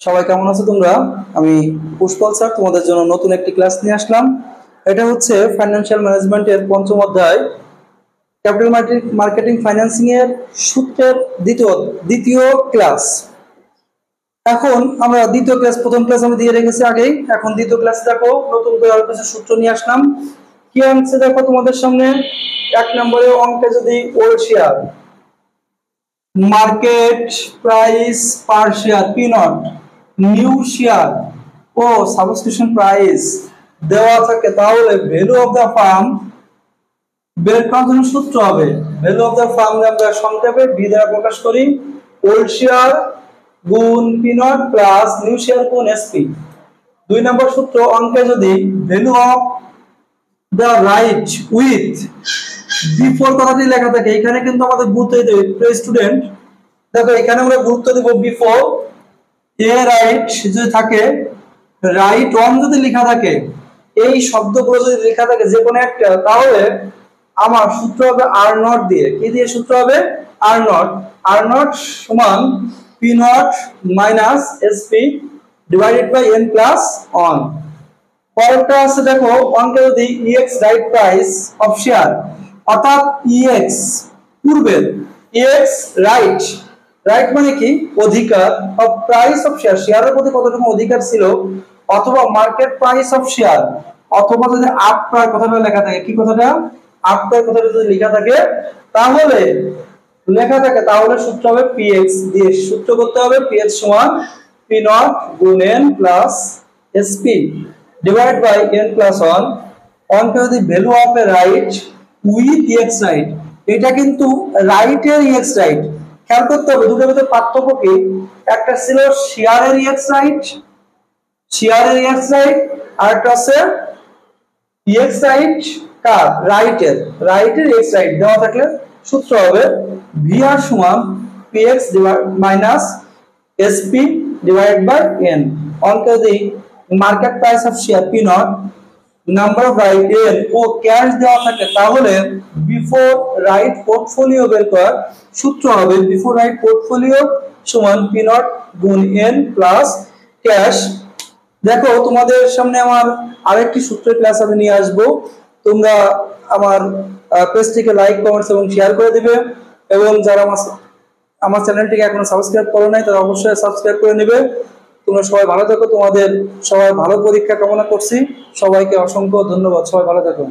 সবাই কেমন আছো তোমরা? আমি পুষ্পল স্যার তোমাদের জন্য নতুন একটি ক্লাস নিয়ে আসলাম। এটা হচ্ছে ফাইন্যান্সিয়াল ম্যানেজমেন্টের পঞ্চম অধ্যায়, ক্যাপিটাল মার্কেটিং ফাইন্যান্সিং এর সূত্রের দ্বিতীয় দ্বিতীয় ক্লাস। এখন আমরা দ্বিতীয় ক্লাস, প্রথম ক্লাস আমি দিয়ে রেখেছি আগেই। এখন দ্বিতীয় ক্লাস দেখো, নতুন করে আর কিছু সূত্র নিয়ে আসলাম। কি আনছে দেখো তোমাদের সামনে। এক নম্বরে অঙ্কে যদি old share, market price per share P nought, new share ও সাবস্ক্রিপশন প্রাইস দেওয়া থাকে, তাহলে ভ্যালু অফ দ্য ফার্ম বের করার জন্য সূত্র হবে ভ্যালু অফ দ্য ফার্ম আমরা সংক্ষেপে ভি দ্বারা প্রকাশ করি। ওল্ড শেয়ার গুণ P not plus new share গুণ এসপি। দুই নম্বর সূত্র অঙ্কে যদি value of the right with before কথাটি লেখা থাকে, এখানে কিন্তু আমাদের গুরুত্ব দিতে হবে। প্রিয় স্টুডেন্ট দেখো, এখানে আমরা গুরুত্ব দেব বিফোর এ রাইট যদি থাকে, রাইট অন যদি লেখা থাকে, এই শব্দগুলো যদি লেখা থাকে যে কোনো একটা, তাহলে আমার সূত্র হবে আর নট দিয়ে। কি দিয়ে সূত্র হবে? R nought. আর নট সমান P nought minus SP divided by N plus one. পরেরটা আছে দেখো, অঙ্কে যদি ex right price of share, অর্থাৎ ইএক্স পূর্বের ইএক্স রাইট, রাইট মানে কি? অধিকার, অফ প্রাইস অফ শেয়ার, শেয়ারের প্রতি কতটুকু অধিকার ছিল, অথবা মার্কেট প্রাইস অফ শেয়ার, অথবা যদি আফটার কথাটা লেখা থাকে, কি কথাটা? আফটার কথাটা যদি লেখা থাকে, তাহলে সূত্র হবে পিএক্স দিয়ে সূত্র করতে হবে। পিএক্স সমান পি নট গুণ N plus SP divide by N plus one. অনকে যদি value of a right with ex right, এটা কিন্তু রাইটের এক্স রাইট। খেয়াল করতে হবে দুটোর ভিতরে পার্থক্য কি। একটা ছিল শেয়ারের এক্স রাইট, শেয়ারের এক্স রাইট, আর একটা আছে এক্স রাইট কার? রাইটের, রাইটের এক্স রাইট দেওয়া থাকলে সূত্র হবে ভি আর সমান PX minus SP divided by N. অঙ্কে যদি market price of share P nought, number of right N ও ক্যাশ দেওয়া থাকে, তাহলে বিফোর রাইট পোর্টফোলিও বের করার সূত্র হবে বিফোর রাইট পোর্টফোলিও সমান পি নট গুণ এন প্লাস ক্যাশ। দেখো, তোমাদের সামনে আমার আরেকটি সূত্রের ক্লাস আমি নিয়ে আসবো। তোমরা আমার পেজটিকে লাইক, কমেন্টস এবং শেয়ার করে দিবে, এবং যারা আমার চ্যানেলটিকে এখনো সাবস্ক্রাইব করো নাই, তারা অবশ্যই সাবস্ক্রাইব করে নেবে। তোমরা সবাই ভালো থাকো, তোমাদের সবাই ভালো পরীক্ষা কামনা করছি। সবাইকে অসংখ্য ধন্যবাদ, সবাই ভালো থাকো।